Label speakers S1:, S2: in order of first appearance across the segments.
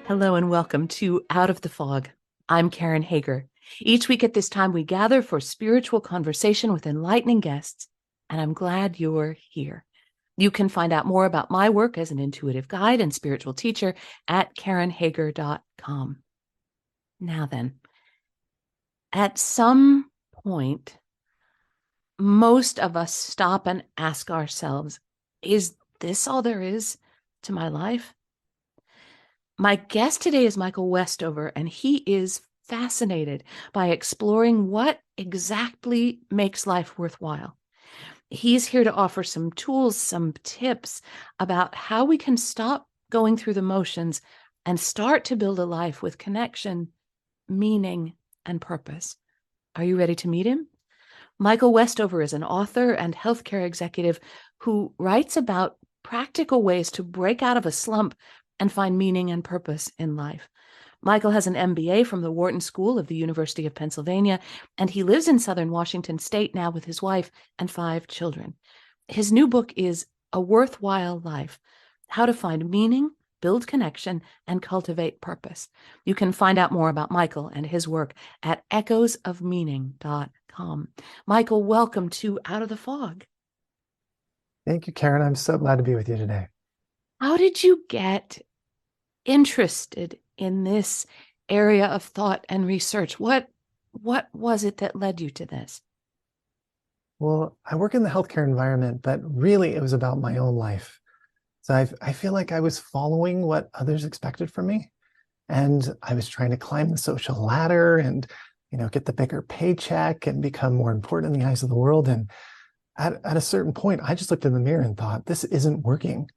S1: Hello and welcome to Out of the Fog. I'm Karen Hager. Each week at this time, we gather for spiritual conversation with enlightening guests, and I'm glad you're here. You can find out more about my work as an intuitive guide and spiritual teacher at karenhager.com. Now then, at some point, most of us stop and ask ourselves, is this all there is to my life? My guest today is Michael Westover, and he is fascinated by exploring what exactly makes life worthwhile. He's here to offer some tools, some tips about how we can stop going through the motions and start to build a life with connection, meaning, and purpose. Are you ready to meet him? Michael Westover is an author and healthcare executive who writes about practical ways to break out of a slump and find meaning and purpose in life. Michael has an MBA from the Wharton School of the University of Pennsylvania, and he lives in southern Washington state now with his wife and 5 children. His new book is A Worthwhile Life: How to Find Meaning, Build Connection, and Cultivate Purpose. You can find out more about Michael and his work at echoesofmeaning.com. Michael, welcome to Out of the Fog.
S2: Thank you, Karen. I'm so glad to be with you today.
S1: How did you get interested in this area of thought and research? What was it that led you to this?
S2: Well, I work in the healthcare environment, but really it was about my own life. So I feel like I was following what others expected from me. And I was trying to climb the social ladder and, get the bigger paycheck and become more important in the eyes of the world. And at a certain point, I just looked in the mirror and thought, this isn't working.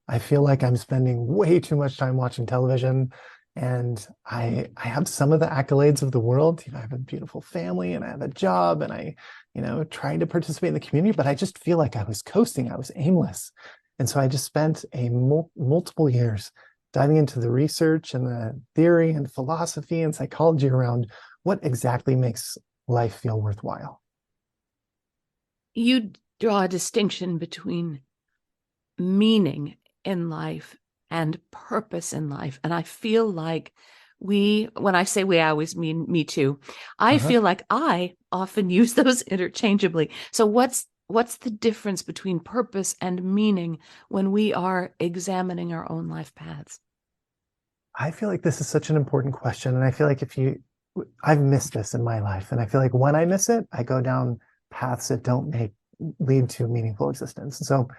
S2: I feel like I'm spending way too much time watching television, and I have some of the accolades of the world. I have a beautiful family and I have a job, and I, trying to participate in the community, but I just feel like I was coasting. I was aimless. And so I just spent multiple years diving into the research and the theory and philosophy and psychology around what exactly makes life feel worthwhile.
S1: You draw a distinction between meaning in life and purpose in life. And I feel like when I say we, I always mean me too. I feel like I often use those interchangeably. So what's the difference between purpose and meaning when we are examining our own life paths?
S2: I feel like this is such an important question. And I feel like I've missed this in my life. And I feel like when I miss it, I go down paths that don't lead to meaningful existence. So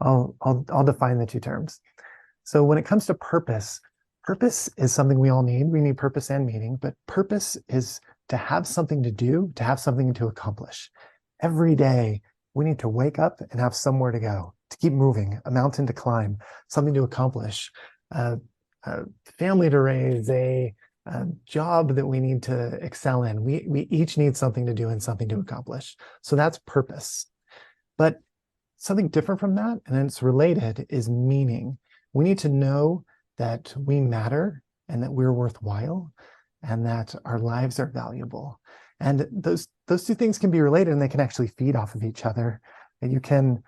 S2: I'll define the two terms. So when it comes to purpose, purpose is something we all need. We need purpose and meaning, but purpose is to have something to do, to have something to accomplish. Every day, we need to wake up and have somewhere to go, to keep moving, a mountain to climb, something to accomplish, a family to raise, a job that we need to excel in. We each need something to do and something to accomplish. So that's purpose. But something different from that, and it's related, is meaning. We need to know that we matter and that we're worthwhile and that our lives are valuable. And those two things can be related, and they can actually feed off of each other. And you can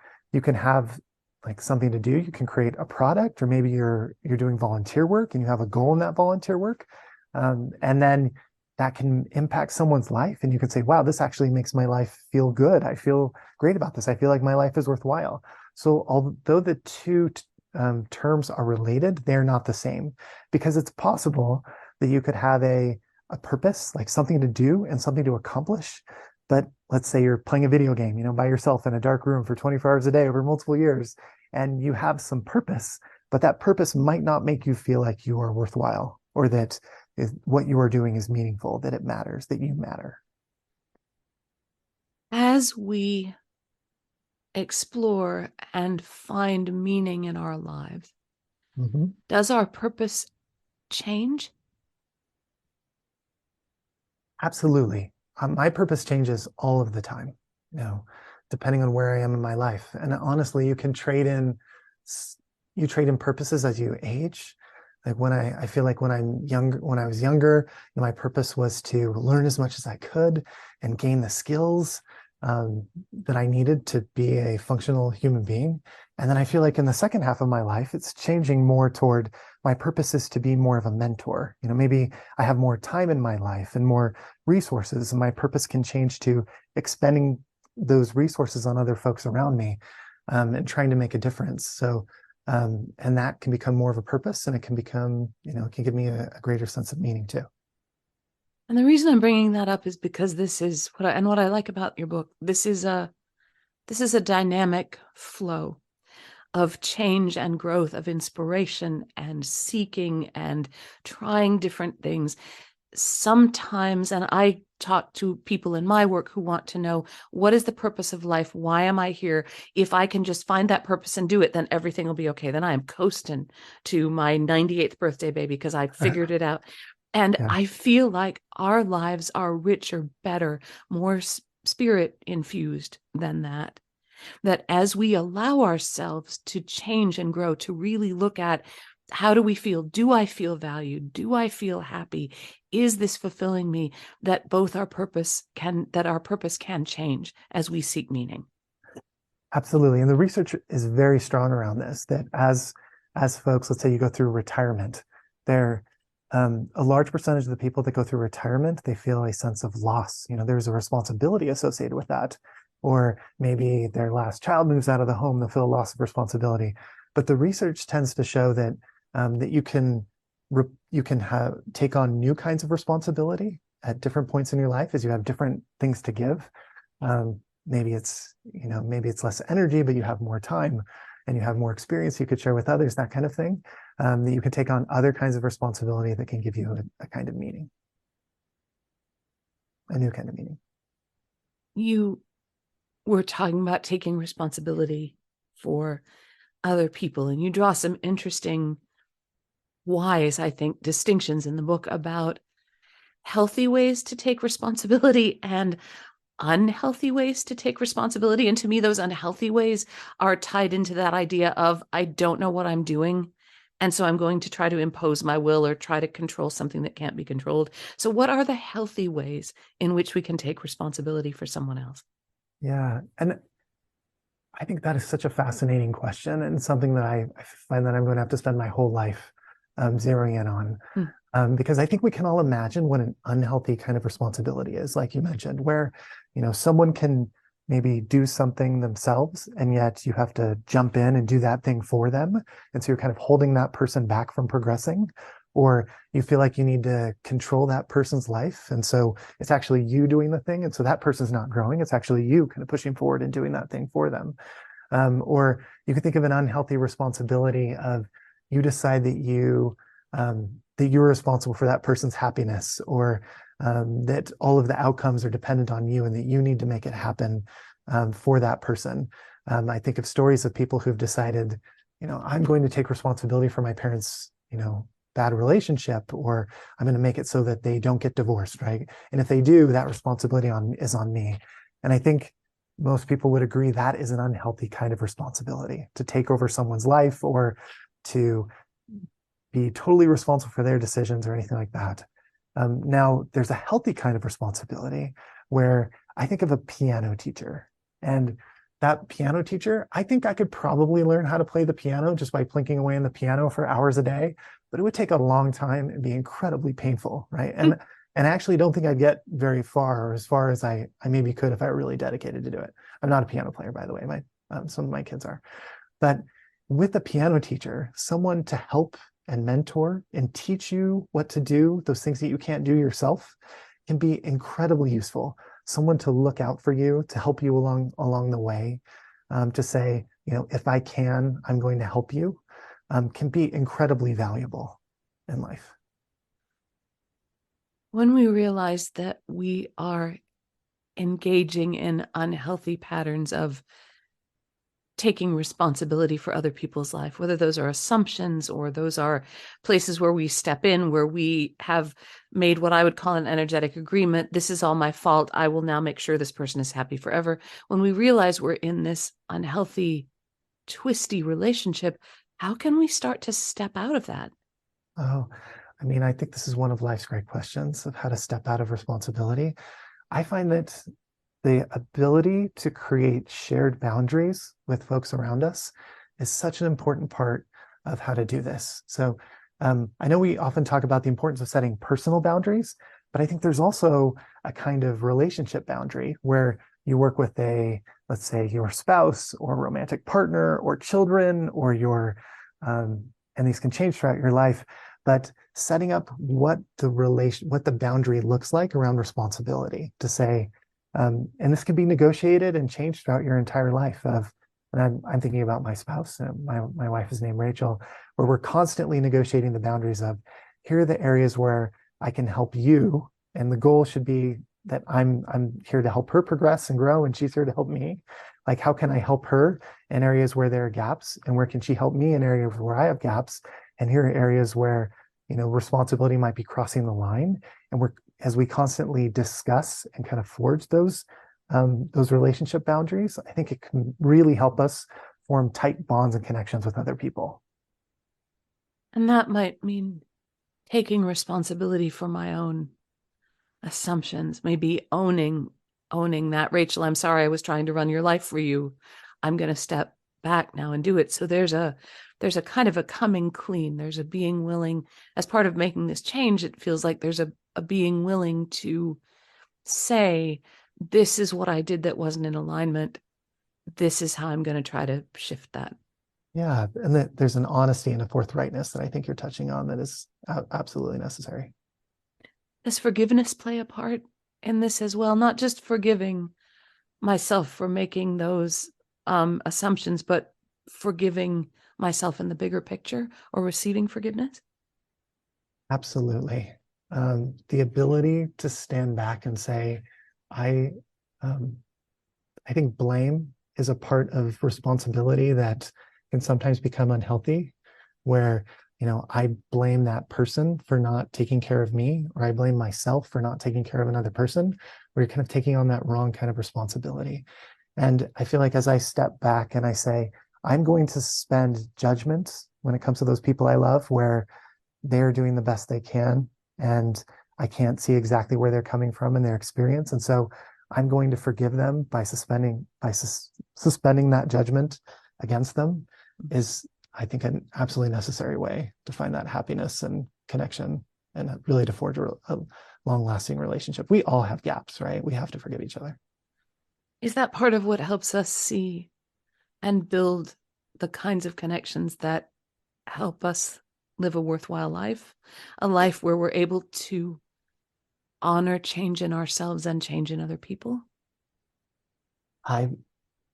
S2: have like something to do. You can create a product, or maybe you're doing volunteer work and you have a goal in that volunteer work. And then that can impact someone's life. And you can say, wow, this actually makes my life feel good. I feel great about this. I feel like my life is worthwhile. So although the two terms are related, they're not the same, because it's possible that you could have a purpose, like something to do and something to accomplish. But let's say you're playing a video game, by yourself in a dark room for 24 hours a day over multiple years, and you have some purpose, but that purpose might not make you feel like you are worthwhile, or that what you are doing is meaningful, that it matters, that you matter.
S1: As we explore and find meaning in our lives, does our purpose change?
S2: Absolutely. My purpose changes all of the time, depending on where I am in my life. And honestly, you trade in purposes as you age. Like I feel like when I was younger, my purpose was to learn as much as I could and gain the skills that I needed to be a functional human being. And then I feel like in the second half of my life, it's changing more toward my purpose is to be more of a mentor. Maybe I have more time in my life and more resources, and my purpose can change to expending those resources on other folks around me, and trying to make a difference. So, and that can become more of a purpose, and it can become, it can give me a greater sense of meaning too.
S1: And the reason I'm bringing that up is because this is what I like about your book. This is a dynamic flow of change and growth, of inspiration and seeking and trying different things. Sometimes, and I talk to people in my work who want to know, what is the purpose of life? Why am I here? If I can just find that purpose and do it, then everything will be okay. Then I am coasting to my 98th birthday, baby, because I figured it out. And
S2: Yeah.
S1: I feel like our lives are richer, better, more spirit infused than that. That as we allow ourselves to change and grow, to really look at, how do we feel? Do I feel valued? Do I feel happy? Is this fulfilling me? That our purpose can change as we seek meaning.
S2: Absolutely. And the research is very strong around this, that as folks, let's say you go through retirement, there a large percentage of the people that go through retirement, they feel a sense of loss. There's a responsibility associated with that. Or maybe their last child moves out of the home, they'll feel a loss of responsibility. But the research tends to show that that you can take on new kinds of responsibility at different points in your life as you have different things to give. Maybe it's less energy, but you have more time and you have more experience you could share with others, that kind of thing. That you can take on other kinds of responsibility that can give you a kind of meaning, a new kind of meaning.
S1: You were talking about taking responsibility for other people, and you draw some interesting, wise, I think, distinctions in the book about healthy ways to take responsibility and unhealthy ways to take responsibility. And to me, those unhealthy ways are tied into that idea of, I don't know what I'm doing, and so I'm going to try to impose my will or try to control something that can't be controlled. So what are the healthy ways in which we can take responsibility for someone else?
S2: Yeah. And I think that is such a fascinating question, and something that I find that I'm going to have to spend my whole life zeroing in on.
S1: Hmm.
S2: Because I think we can all imagine what an unhealthy kind of responsibility is, like you mentioned, where, someone can maybe do something themselves, and yet you have to jump in and do that thing for them. And so you're kind of holding that person back from progressing, or you feel like you need to control that person's life. And so it's actually you doing the thing. And so that person's not growing. It's actually you kind of pushing forward and doing that thing for them. Or you can think of an unhealthy responsibility of, you decide that you're responsible for that person's happiness, or that all of the outcomes are dependent on you, and that you need to make it happen for that person. I think of stories of people who've decided, I'm going to take responsibility for my parents', bad relationship, or I'm going to make it so that they don't get divorced, right? And if they do, that responsibility is on me. And I think most people would agree that is an unhealthy kind of responsibility, to take over someone's life or to be totally responsible for their decisions or anything like that. Now, there's a healthy kind of responsibility where I think of a piano teacher. And that piano teacher, I think I could probably learn how to play the piano just by plinking away on the piano for hours a day, but it would take a long time and be incredibly painful, right? And I actually don't think I'd get very far, or as far as I maybe could if I were really dedicated to do it. I'm not a piano player, by the way. Some of my kids are. But with a piano teacher, someone to help and mentor and teach you what to do, those things that you can't do yourself, can be incredibly useful. Someone to look out for you, to help you along the way, to say, if I can, I'm going to help you, can be incredibly valuable in life.
S1: When we realize that we are engaging in unhealthy patterns of taking responsibility for other people's life, whether those are assumptions or those are places where we step in, where we have made what I would call an energetic agreement. This is all my fault. I will now make sure this person is happy forever. When we realize we're in this unhealthy, twisty relationship, how can we start to step out of that?
S2: Oh, I think this is one of life's great questions, of how to step out of responsibility. I find that the ability to create shared boundaries with folks around us is such an important part of how to do this. So I know we often talk about the importance of setting personal boundaries, but I think there's also a kind of relationship boundary where you work with let's say your spouse or romantic partner or children or and these can change throughout your life, but setting up what the boundary looks like around responsibility to say, and this can be negotiated and changed throughout your entire life. And I'm thinking about my spouse. My wife is named Rachel, where we're constantly negotiating the boundaries of here are the areas where I can help you, and the goal should be that I'm here to help her progress and grow, and she's here to help me. Like, how can I help her in areas where there are gaps, and where can she help me in areas where I have gaps? And here are areas where responsibility might be crossing the line, and as we constantly discuss and kind of forge those relationship boundaries, I think it can really help us form tight bonds and connections with other people.
S1: And that might mean taking responsibility for my own assumptions, maybe owning that. Rachel, I'm sorry, I was trying to run your life for you. I'm going to step back now and do it. So there's a kind of a coming clean. There's a being willing, as part of making this change. It feels like there's a being willing to say, this is what I did that wasn't in alignment. This is how I'm going to try to shift that.
S2: Yeah, and that there's an honesty and a forthrightness that I think you're touching on that is absolutely necessary.
S1: Does forgiveness play a part in this as well? Not just forgiving myself for making those assumptions, but forgiving myself in the bigger picture, or receiving forgiveness?
S2: Absolutely. The ability to stand back and say, I, um, I think blame is a part of responsibility that can sometimes become unhealthy, where, I blame that person for not taking care of me, or I blame myself for not taking care of another person, where you're kind of taking on that wrong kind of responsibility. And I feel like as I step back and I say, I'm going to suspend judgment when it comes to those people I love, where they're doing the best they can, and I can't see exactly where they're coming from in their experience. And so I'm going to forgive them by suspending that judgment against them is, I think, an absolutely necessary way to find that happiness and connection, and really to forge a long-lasting relationship. We all have gaps, right? We have to forgive each other.
S1: Is that part of what helps us see and build the kinds of connections that help us live a worthwhile life? A life where we're able to honor change in ourselves and change in other people?
S2: I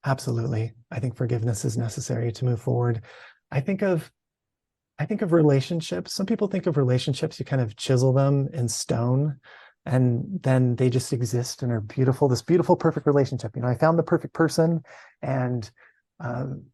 S2: Absolutely. I think forgiveness is necessary to move forward. I think of I think of relationships. Some people think of relationships, you kind of chisel them in stone, and then they just exist and are beautiful, this beautiful, perfect relationship. I found the perfect person, and um,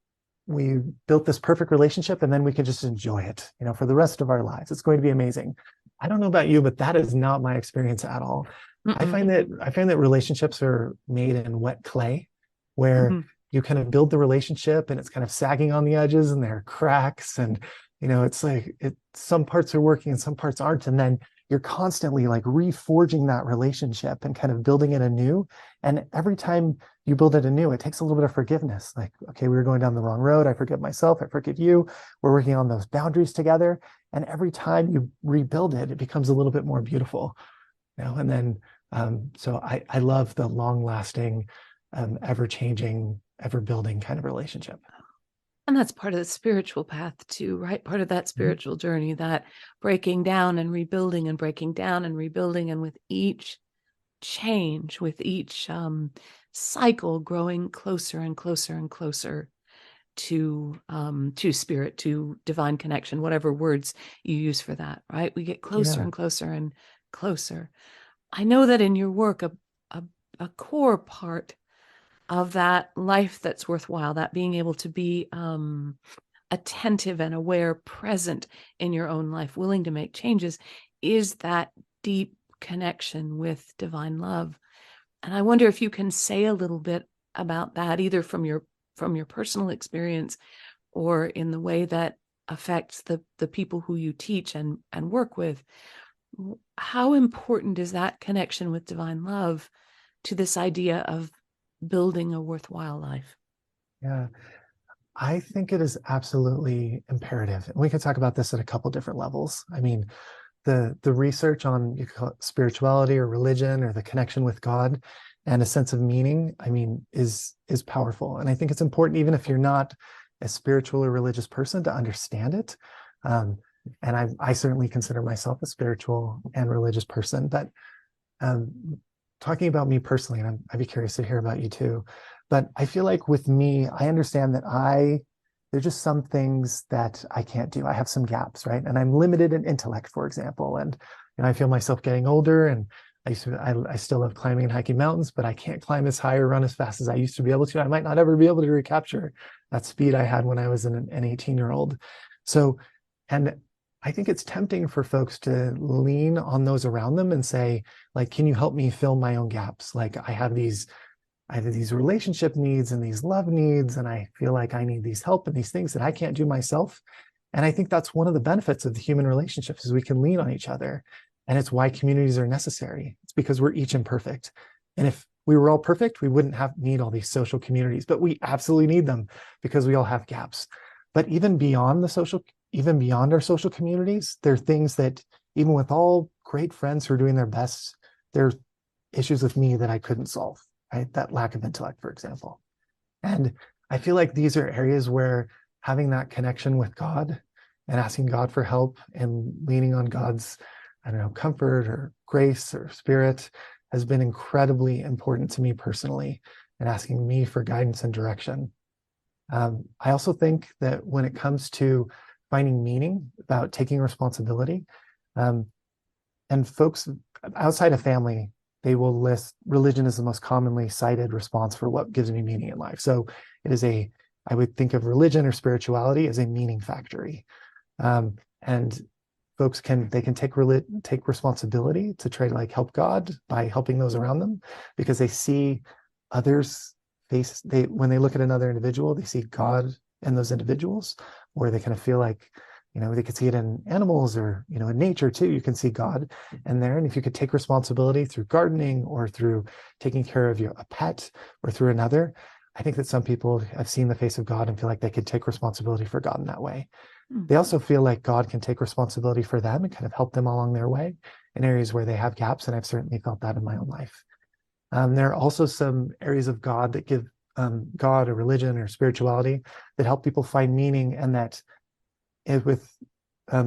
S2: we built this perfect relationship, and then we can just enjoy it, for the rest of our lives. It's going to be amazing. I don't know about you, but that is not my experience at all.
S1: Mm-mm.
S2: I find that relationships are made in wet clay, where
S1: Mm-hmm.
S2: you kind of build the relationship and it's kind of sagging on the edges and there are cracks, and it's like some parts are working and some parts aren't, and then you're constantly like reforging that relationship and kind of building it anew. And every time you build it anew, it takes a little bit of forgiveness. Like, okay, we were going down the wrong road. I forgive myself. I forgive you. We're working on those boundaries together. And every time you rebuild it, it becomes a little bit more beautiful. And then, so I love the long lasting, ever changing, ever building kind of relationship.
S1: And that's part of the spiritual path too, right? Part of that
S2: Mhm.
S1: spiritual journey, that breaking down and rebuilding and breaking down and rebuilding. And with each change, with each cycle, growing closer and closer and closer to spirit, to divine connection, whatever words you use for that, right? We get closer
S2: Yeah.
S1: and closer and closer. I know that in your work, a, a core part of that life that's worthwhile, that being able to be attentive and aware, present in your own life, willing to make changes, is that deep connection with divine love. And I wonder if you can say a little bit about that, either from your personal experience, or in the way that affects the people who you teach and work with. How important is that connection with divine love to this idea of building a worthwhile life?
S2: Yeah, I think it is absolutely imperative. And we can talk about this at a couple different levels. I mean, the research on, you could call it spirituality or religion or the connection with God and a sense of meaning, I mean, is powerful. And I think it's important, even if you're not a spiritual or religious person, to understand it. Um, and I certainly consider myself a spiritual and religious person, but talking about me personally, and I'd be curious to hear about you too, but I feel like with me, I understand that there's just some things that I can't do. I have some gaps, right? And I'm limited in intellect, for example. And I feel myself getting older, and I still love climbing and hiking mountains, but I can't climb as high or run as fast as I used to be able to. I might not ever be able to recapture that speed I had when I was an 18-year-old. So, and I think it's tempting for folks to lean on those around them and say, like, can you help me fill my own gaps? Like I have these relationship needs and these love needs, and I feel like I need these help and these things that I can't do myself. And I think that's one of the benefits of the human relationships is we can lean on each other. And it's why communities are necessary. It's because we're each imperfect. And if we were all perfect, we wouldn't need all these social communities, but we absolutely need them because we all have gaps. But even beyond our social communities, there are things that, even with all great friends who are doing their best, there are issues with me that I couldn't solve, right? That lack of intellect, for example. And I feel like these are areas where having that connection with God and asking God for help and leaning on God's, I don't know, comfort or grace or spirit has been incredibly important to me personally, and asking me for guidance and direction. I also think that when it comes to finding meaning, about taking responsibility, um, and folks outside of family, they will list religion as the most commonly cited response for what gives me meaning in life. So it is I would think of religion or spirituality as a meaning factory. And folks can take responsibility to try to like help God by helping those around them, because they see others when they look at another individual, they see God in those individuals, or they kind of feel like, they could see it in animals or, in nature too. You can see God in there. And if you could take responsibility through gardening or through taking care of a pet or through another, I think that some people have seen the face of God and feel like they could take responsibility for God in that way. They also feel like God can take responsibility for them and kind of help them along their way in areas where they have gaps. And I've certainly felt that in my own life. There are also some areas of God that give God or religion or spirituality that help people find meaning, and that with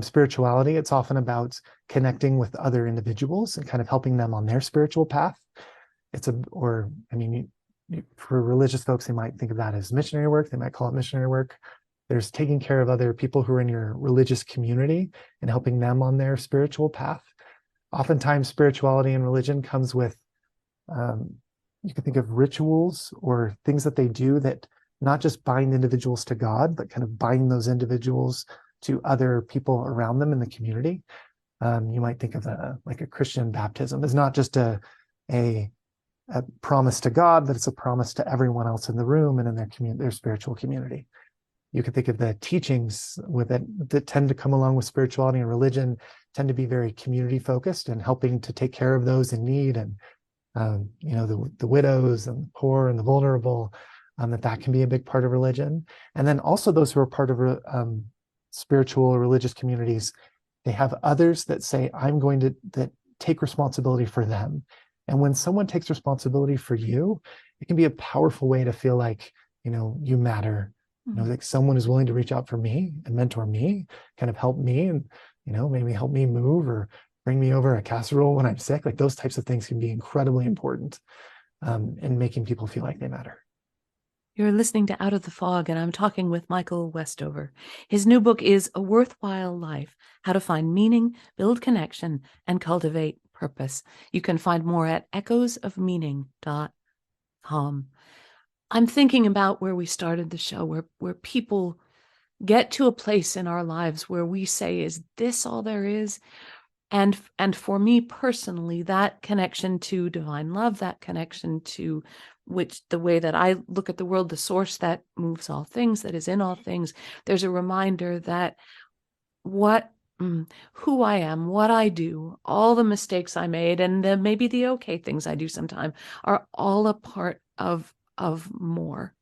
S2: spirituality, it's often about connecting with other individuals and kind of helping them on their spiritual path. For religious folks, they might think of that as missionary work. They might call it missionary work. There's taking care of other people who are in your religious community and helping them on their spiritual path. Oftentimes, spirituality and religion comes with, you can think of rituals or things that they do that not just bind individuals to God, but kind of bind those individuals to other people around them in the community. You might think of a Christian baptism as not just a promise to God, but it's a promise to everyone else in the room and in their spiritual community. You could think of the teachings that tend to come along with spirituality and religion tend to be very community focused and helping to take care of those in need, and the widows and the poor and the vulnerable. That can be a big part of religion. And then also those who are part of spiritual or religious communities, they have others that say, that take responsibility for them. And when someone takes responsibility for you, it can be a powerful way to feel like, you matter. Like someone is willing to reach out for me and mentor me, kind of help me, and, maybe help me move or bring me over a casserole when I'm sick. Like those types of things can be incredibly important in making people feel like they matter.
S1: You're listening to Out of the Fog, and I'm talking with Michael Westover. His new book is A Worthwhile Life: How to Find Meaning, Build Connection, and Cultivate Purpose. You can find more at echoesofmeaning.com. I'm thinking about where we started the show, where people get to a place in our lives where we say, is this all there is? And for me personally, that connection to divine love, that connection to the way that I look at the world, the source that moves all things, that is in all things, there's a reminder that what Who I am, what I do, all the mistakes I made, and maybe the okay things I do sometime are all a part of more.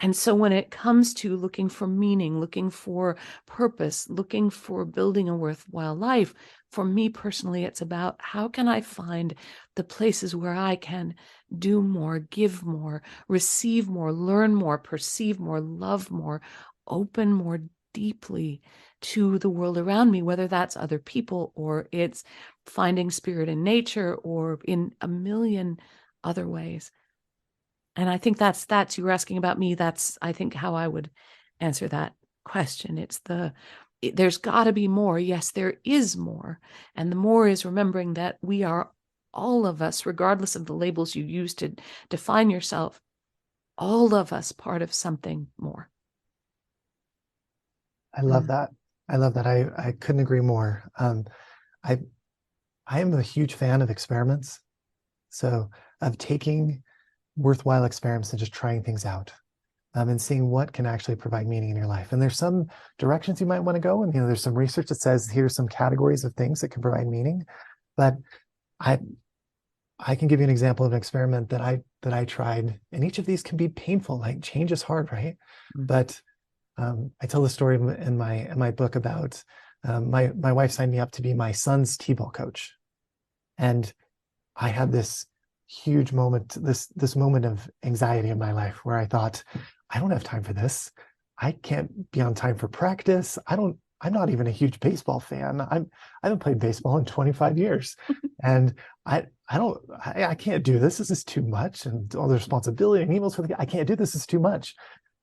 S1: And so when it comes to looking for meaning, looking for purpose, looking for building a worthwhile life, for me personally, it's about how can I find the places where I can do more, give more, receive more, learn more, perceive more, love more, open more deeply to the world around me, whether that's other people or it's finding spirit in nature or in a million other ways. And I think that's you were asking about me. That's, I think, how I would answer that question. There's got to be more. Yes, there is more. And the more is remembering that we are, all of us, regardless of the labels you use to define yourself, all of us part of something more.
S2: I love that. I love that. I couldn't agree more. I I am a huge fan of experiments. So of taking worthwhile experiments and just trying things out, and seeing what can actually provide meaning in your life. And there's some directions you might want to go. And there's some research that says here's some categories of things that can provide meaning. But I I can give you an example of an experiment that I tried, and each of these can be painful. Like change is hard, right? But I tell the story in my book about my wife signed me up to be my son's t-ball coach, and I had this huge moment, this moment of anxiety in my life where I thought, I don't have time for this. I can't be on time for practice. I'm not even a huge baseball fan. I haven't played baseball in 25 years. And I can't do this. This is too much. And all the responsibility and emails for I can't do this. This is too much.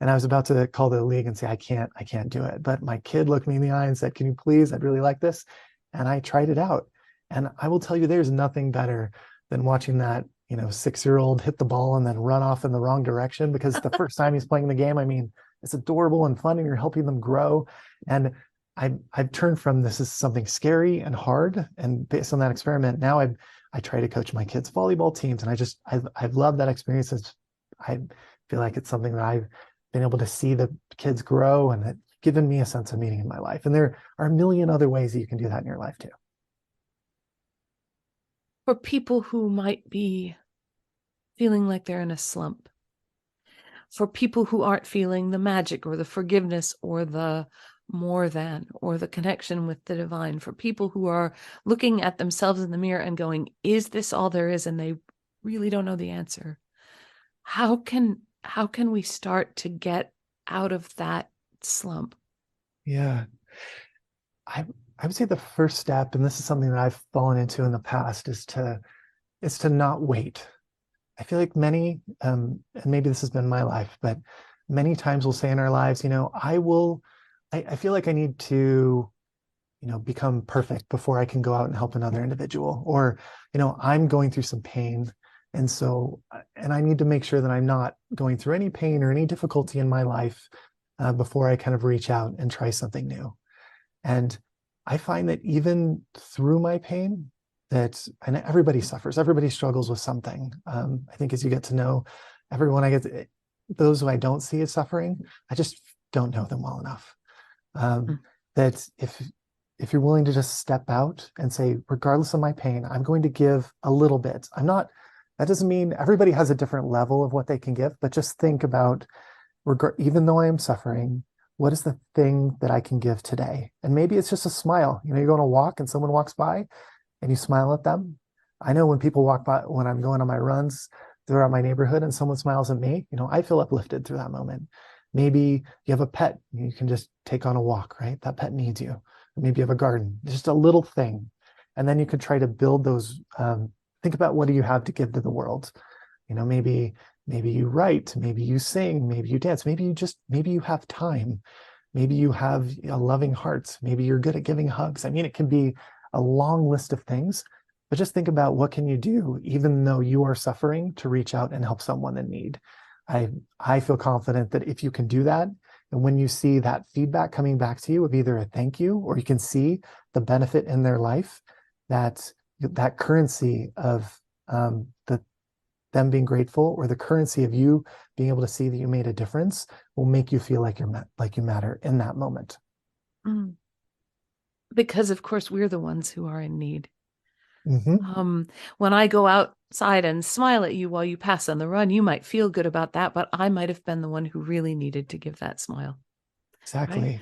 S2: And I was about to call the league and say, I can't do it. But my kid looked me in the eye and said, can you please? I'd really like this. And I tried it out. And I will tell you, there's nothing better than watching that, 6-year-old hit the ball and then run off in the wrong direction, because the first time he's playing the game, I mean, it's adorable and fun and you're helping them grow. And I've turned from this is something scary and hard. And based on that experiment, now I try to coach my kids' volleyball teams. And I've loved that experience. I feel like it's something that I've been able to see the kids grow, and it's given me a sense of meaning in my life. And there are a million other ways that you can do that in your life too.
S1: For people who might be feeling like they're in a slump, for people who aren't feeling the magic or the forgiveness or the more than or the connection with the divine, for people who are looking at themselves in the mirror and going, is this all there is? And they really don't know the answer. How can we start to get out of that slump?
S2: Yeah. I would say the first step, and this is something that I've fallen into in the past, is to not wait. I feel like many, and maybe this has been my life, but many times we'll say in our lives, I feel like I need to, become perfect before I can go out and help another individual, or, I'm going through some pain. And I need to make sure that I'm not going through any pain or any difficulty in my life before I kind of reach out and try something new. And I find that even through my pain, and everybody suffers, everybody struggles with something. I think as you get to know everyone, those who I don't see as suffering, I just don't know them well enough. That if you're willing to just step out and say, regardless of my pain, I'm going to give a little bit. That doesn't mean everybody has a different level of what they can give, but just think about, even though I am suffering, what is the thing that I can give today? And maybe it's just a smile. You go on a walk and someone walks by and you smile at them. I know when people walk by, when I'm going on my runs throughout my neighborhood and someone smiles at me, I feel uplifted through that moment. Maybe you have a pet, you can just take on a walk, right? That pet needs you. Maybe you have a garden, just a little thing. And then you can try to build those, think about what do you have to give to the world? Maybe you write, maybe you sing, maybe you dance, maybe you have time, maybe you have a loving heart, maybe you're good at giving hugs. I mean, it can be a long list of things, but just think about what can you do, even though you are suffering, to reach out and help someone in need. I feel confident that if you can do that, and when you see that feedback coming back to you of either a thank you, or you can see the benefit in their life, that currency of them being grateful, or the currency of you being able to see that you made a difference, will make you feel like you matter in that moment.
S1: Because, of course, we're the ones who are in need.
S2: Hmm.
S1: When I go outside and smile at you while you pass on the run, you might feel good about that, but I might have been the one who really needed to give that smile, right?
S2: Exactly.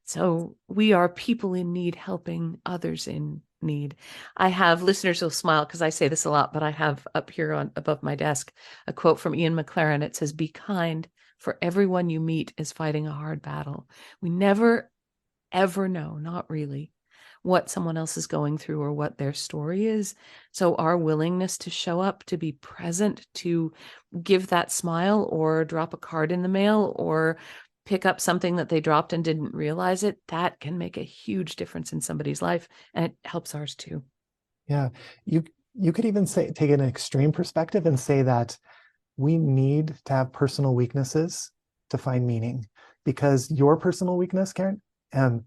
S1: So we are people in need helping others in need. I have listeners who'll smile because I say this a lot, but I have up here on above my desk a quote from Ian McLaren. It says, "Be kind, for everyone you meet is fighting a hard battle." We never, ever know, not really, what someone else is going through or what their story is. So our willingness to show up, to be present, to give that smile or drop a card in the mail or pick up something that they dropped and didn't realize it, that can make a huge difference in somebody's life, and it helps ours too.
S2: Yeah. You you could even say take an extreme perspective and say that we need to have personal weaknesses to find meaning, because your personal weakness, Karen,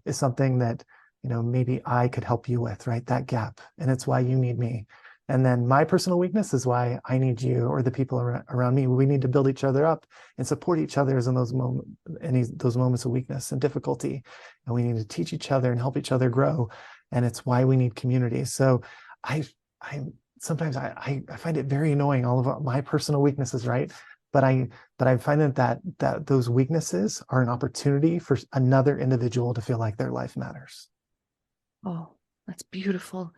S2: is something that, maybe I could help you with, right? That gap. And it's why you need me. And then my personal weakness is why I need you or the people around me. We need to build each other up and support each other in those moments of weakness and difficulty. And we need to teach each other and help each other grow. And it's why we need community. So I, I sometimes I find it very annoying, all of my personal weaknesses, right? But I find that those weaknesses are an opportunity for another individual to feel like their life matters.
S1: Oh, that's beautiful.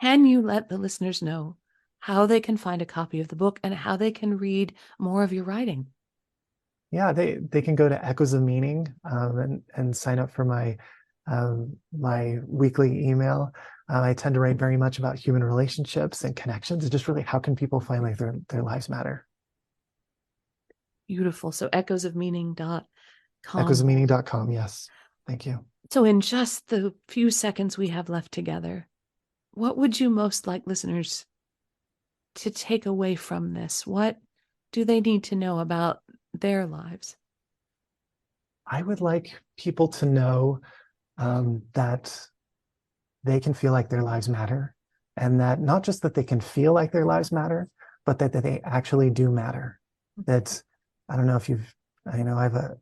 S1: Can you let the listeners know how they can find a copy of the book and how they can read more of your writing?
S2: Yeah, they can go to Echoes of Meaning, and sign up for my weekly email. I tend to write very much about human relationships and connections. It's just really how can people find like their lives matter.
S1: Beautiful. So echoesofmeaning.com.
S2: Echoesofmeaning.com. Yes. Thank you.
S1: So in just the few seconds we have left together, what would you most like listeners to take away from this? What do they need to know about their lives?
S2: I would like people to know that they can feel like their lives matter, and that not just that they can feel like their lives matter, but that they actually do matter. That I don't know if you've, I have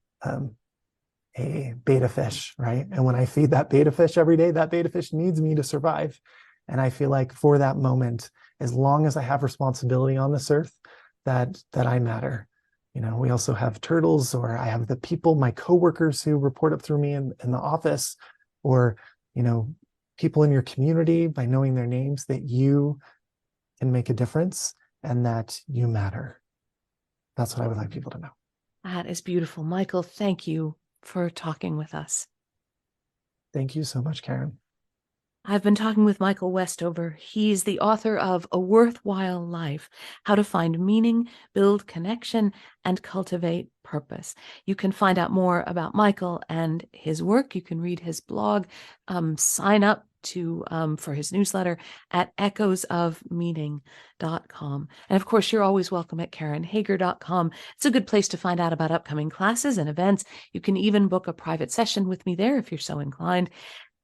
S2: a beta fish, right? And when I feed that beta fish every day, that beta fish needs me to survive. And I feel like for that moment, as long as I have responsibility on this earth, that I matter. We also have turtles, or I have the people, my coworkers who report up through me in the office, or, you know, people in your community, by knowing their names, that you can make a difference and that you matter. That's what I would like people to know.
S1: That is beautiful. Michael, thank you for talking with us.
S2: Thank you so much, Karen.
S1: I've been talking with Michael Westover. He's the author of A Worthwhile Life: How to Find Meaning, Build Connection, and Cultivate Purpose. You can find out more about Michael and his work. You can read his blog, sign up for his newsletter at echoesofmeaning.com. And of course, you're always welcome at KarenHager.com. It's a good place to find out about upcoming classes and events. You can even book a private session with me there if you're so inclined.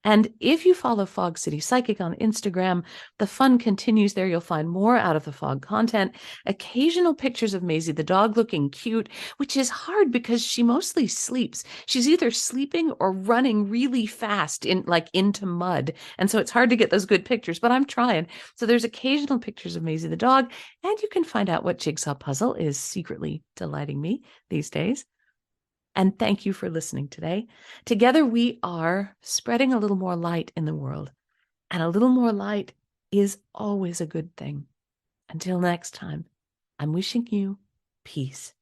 S1: And if you follow Fog City Psychic on Instagram, the fun continues there. You'll find more out of the Fog content, occasional pictures of Maisie the dog looking cute, which is hard because she mostly sleeps. She's either sleeping or running really fast into mud. And so it's hard to get those good pictures, but I'm trying. So there's occasional pictures of Maisie the dog, and you can find out what jigsaw puzzle is secretly delighting me these days. And thank you for listening today. Together, we are spreading a little more light in the world, and a little more light is always a good thing. Until next time, I'm wishing you peace.